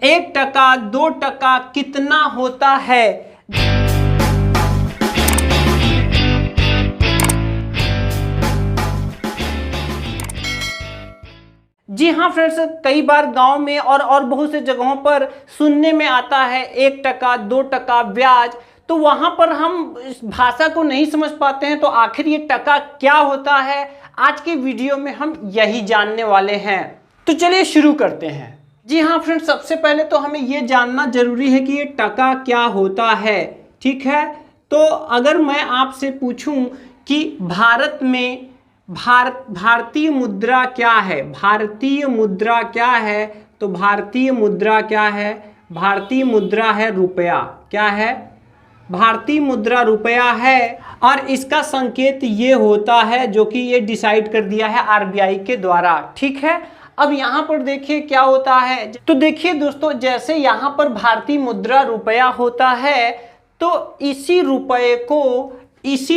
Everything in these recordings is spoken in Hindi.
1 टका 2 टका कितना होता है? जी हाँ फ्रेंड्स, कई बार गांव में और बहुत से जगहों पर सुनने में आता है 1 टका 2 टका ब्याज। तो वहां पर हम इस भाषा को नहीं समझ पाते हैं, तो आखिर ये टका क्या होता है? आज के वीडियो में हम यही जानने वाले हैं। तो चलिए शुरू करते हैं। जी हाँ फ्रेंड्स, सबसे पहले तो हमें ये जानना जरूरी है कि ये टका क्या होता है। ठीक है, तो अगर मैं आपसे पूछूं कि भारत में भारतीय मुद्रा क्या है, भारतीय मुद्रा क्या है, तो भारतीय मुद्रा क्या है? भारतीय मुद्रा है रुपया। क्या है? भारतीय मुद्रा रुपया है। और इसका संकेत ये होता है जो कि ये डिसाइड कर दिया है आरबीआई के द्वारा। ठीक है, अब यहाँ पर देखिए क्या होता है। तो देखिए दोस्तों, जैसे यहाँ पर भारतीय मुद्रा रुपया होता है, तो इसी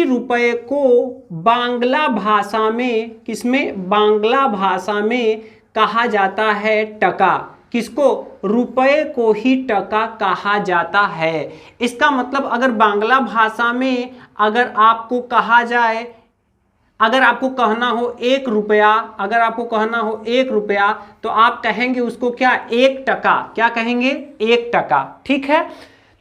रुपये को बांग्ला भाषा में, किसमें? बांग्ला भाषा में कहा जाता है टका। किसको? रुपये को ही टका कहा जाता है। इसका मतलब अगर बांग्ला भाषा में अगर आपको कहा जाए, अगर आपको कहना हो 1 रुपया, अगर आपको कहना हो 1 रुपया, तो आप कहेंगे उसको क्या? 1 टका। क्या कहेंगे? 1 टका। ठीक है,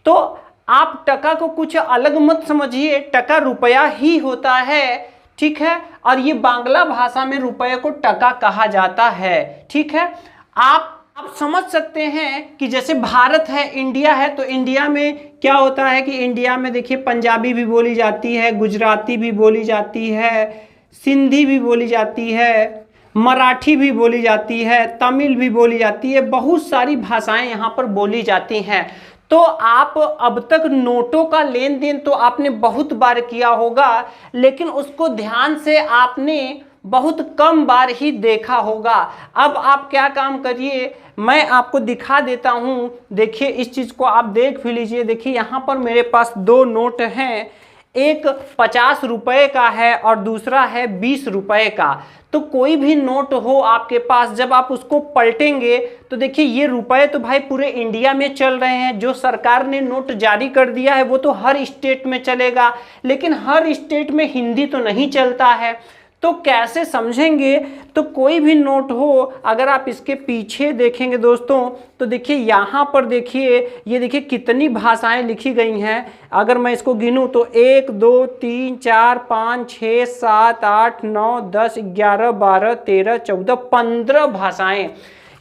तो आप टका को कुछ अलग मत समझिए, टका रुपया ही होता है। ठीक है, और ये बांग्ला भाषा में रुपये को टका कहा जाता है। ठीक है, आप समझ सकते हैं कि जैसे भारत है, इंडिया है, तो इंडिया में क्या होता है कि इंडिया में देखिए पंजाबी भी बोली जाती है, गुजराती भी बोली जाती है, सिंधी भी बोली जाती है, मराठी भी बोली जाती है, तमिल भी बोली जाती है, बहुत सारी भाषाएं यहाँ पर बोली जाती हैं। तो आप अब तक नोटों का लेन देन तो आपने बहुत बार किया होगा, लेकिन उसको ध्यान से आपने बहुत कम बार ही देखा होगा। अब आप क्या काम करिए, मैं आपको दिखा देता हूँ। देखिए इस चीज़ को आप देख भी लीजिए। देखिए यहाँ पर मेरे पास 2 नोट हैं, एक 50 रुपये का है और दूसरा है 20 रुपये का। तो कोई भी नोट हो आपके पास, जब आप उसको पलटेंगे तो देखिए ये रुपए तो भाई पूरे इंडिया में चल रहे हैं। जो सरकार ने नोट जारी कर दिया है वो तो हर स्टेट में चलेगा, लेकिन हर स्टेट में हिंदी तो नहीं चलता है। तो कैसे समझेंगे? तो कोई भी नोट हो, अगर आप इसके पीछे देखेंगे दोस्तों, तो देखिए यहाँ पर देखिए, ये देखिए कितनी भाषाएं लिखी गई हैं। अगर मैं इसको गिनूँ तो 1 2 3 4 5 6 7 8 9 10 11 12 13 14 15 भाषाएं।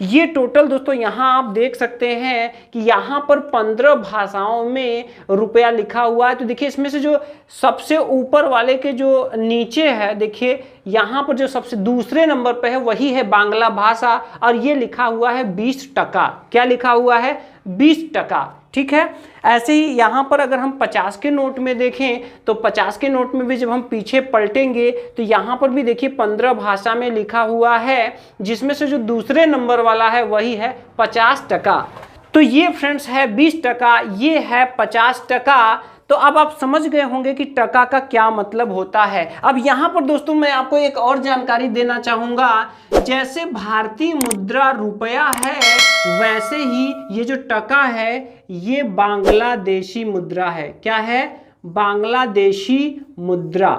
ये टोटल दोस्तों यहाँ आप देख सकते हैं कि यहाँ पर 15 भाषाओं में रुपया लिखा हुआ है। तो देखिए इसमें से जो सबसे ऊपर वाले के जो नीचे है, देखिए यहाँ पर जो सबसे दूसरे नंबर पे है वही है बांग्ला भाषा, और ये लिखा हुआ है 20 टका। क्या लिखा हुआ है? 20 टका। ठीक है, ऐसे ही यहाँ पर अगर हम 50 के नोट में देखें, तो 50 के नोट में भी जब हम पीछे पलटेंगे तो यहाँ पर भी देखिए 15 भाषा में लिखा हुआ है, जिसमें से जो दूसरे नंबर वाला है वही है 50 टका। तो ये फ्रेंड्स है 20 टका, ये है 50 टका। तो अब आप समझ गए होंगे कि टका का क्या मतलब होता है। अब यहाँ पर दोस्तों मैं आपको एक और जानकारी देना चाहूँगा। जैसे भारतीय मुद्रा रुपया है, वैसे ही ये जो टका है ये बांग्लादेशी मुद्रा है। क्या है? बांग्लादेशी मुद्रा।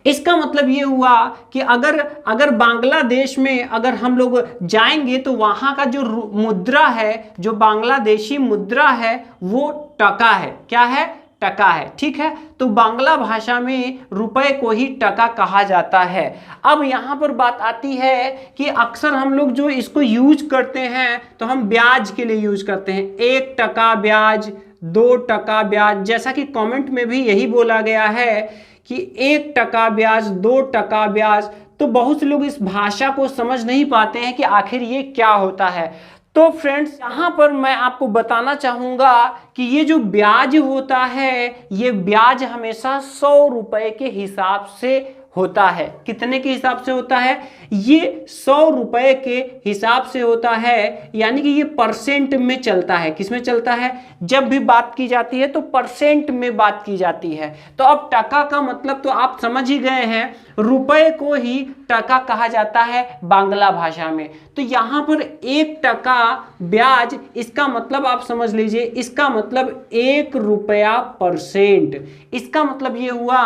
इसका मतलब ये हुआ कि अगर बांग्लादेश में अगर हम लोग जाएंगे तो वहाँ का जो मुद्रा है, जो बांग्लादेशी मुद्रा है, वो टका है। क्या है? टका है। ठीक है, तो बांग्ला भाषा में रुपए को ही टका कहा जाता है। अब यहाँ पर बात आती है कि अक्सर हम लोग जो इसको यूज करते हैं तो हम ब्याज के लिए यूज करते हैं। 1 टका ब्याज, 2 टका ब्याज, जैसा कि कमेंट में भी यही बोला गया है कि 1 टका ब्याज, 2 टका ब्याज। तो बहुत से लोग इस भाषा को समझ नहीं पाते हैं कि आखिर ये क्या होता है। तो फ्रेंड्स यहाँ पर मैं आपको बताना चाहूँगा कि ये जो ब्याज होता है, ये ब्याज हमेशा 100 रुपए के हिसाब से होता है। कितने के हिसाब से होता है? ये 100 रुपए के हिसाब से होता है, यानी कि ये परसेंट में चलता है। किस में चलता है? जब भी बात की जाती है तो परसेंट में बात की जाती है। तो अब टका का मतलब तो आप समझ ही गए हैं, रुपए को ही टका कहा जाता है बांग्ला भाषा में। तो यहाँ पर 1 टका ब्याज, इसका मतलब आप समझ लीजिए, इसका मतलब 1 रुपया %। इसका मतलब ये हुआ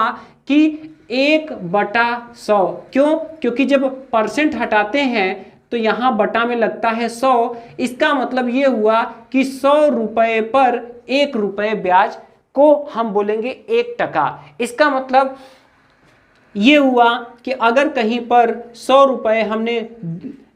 कि 1/100। क्यों? क्योंकि जब परसेंट हटाते हैं तो यहाँ बटा में लगता है 100। इसका मतलब ये हुआ कि 100 रुपए पर 1 रुपये ब्याज को हम बोलेंगे 1 टका। इसका मतलब ये हुआ कि अगर कहीं पर 100 रुपए हमने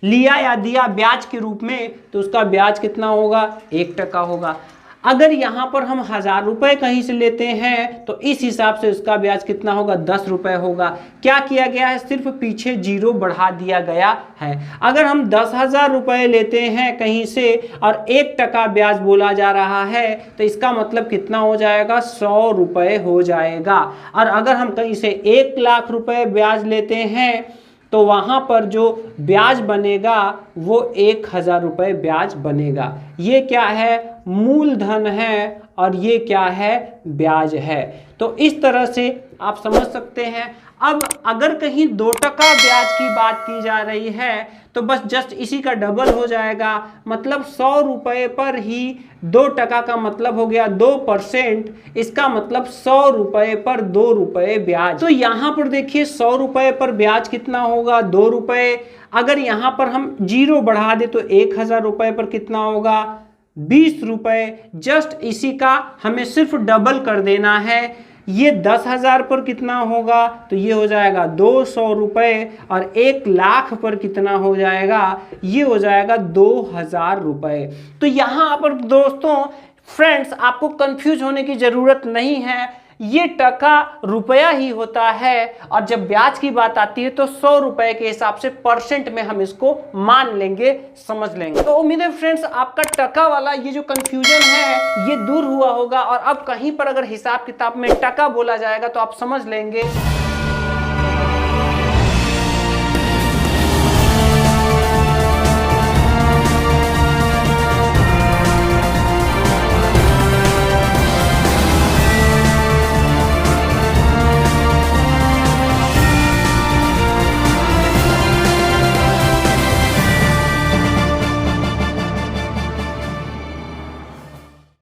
लिया या दिया ब्याज के रूप में, तो उसका ब्याज कितना होगा? 1 टका होगा। अगर यहाँ पर हम 1000 रुपए कहीं से लेते हैं तो इस हिसाब से उसका ब्याज कितना होगा? 10 रुपए होगा। क्या किया गया है? सिर्फ पीछे 0 बढ़ा दिया गया है। अगर हम 10,000 रुपए लेते हैं कहीं से और 1 टका ब्याज बोला जा रहा है, तो इसका मतलब कितना हो जाएगा? 100 रुपए हो जाएगा। और अगर हम कहीं से 1 लाख रुपए ब्याज लेते हैं तो वहाँ पर जो ब्याज बनेगा वो 1000 रुपये ब्याज बनेगा। ये क्या है? मूलधन है और ये क्या है? ब्याज है। तो इस तरह से आप समझ सकते हैं। अब अगर कहीं 2 टका ब्याज की बात की जा रही है तो बस जस्ट इसी का डबल हो जाएगा, मतलब 100 रुपये पर ही 2 टका का मतलब हो गया 2%। इसका मतलब 100 रुपये पर 2 रुपये ब्याज। तो यहाँ पर देखिए 100 रुपये पर ब्याज कितना होगा? 2 रुपये। अगर यहाँ पर हम 0 बढ़ा दे तो 1000 रुपये पर कितना होगा? 20 रुपये। जस्ट इसी का हमें सिर्फ डबल कर देना है। ये 10,000 पर कितना होगा? तो ये हो जाएगा 200 रुपये। और 1 लाख पर कितना हो जाएगा? ये हो जाएगा 2000 रुपये। तो यहाँ पर दोस्तों, फ्रेंड्स, आपको कंफ्यूज होने की ज़रूरत नहीं है। ये टका रुपया ही होता है और जब ब्याज की बात आती है तो 100 रुपए के हिसाब से परसेंट में हम इसको मान लेंगे, समझ लेंगे। तो उम्मीद है फ्रेंड्स आपका टका वाला ये जो कंफ्यूजन है ये दूर हुआ होगा और अब कहीं पर अगर हिसाब किताब में टका बोला जाएगा तो आप समझ लेंगे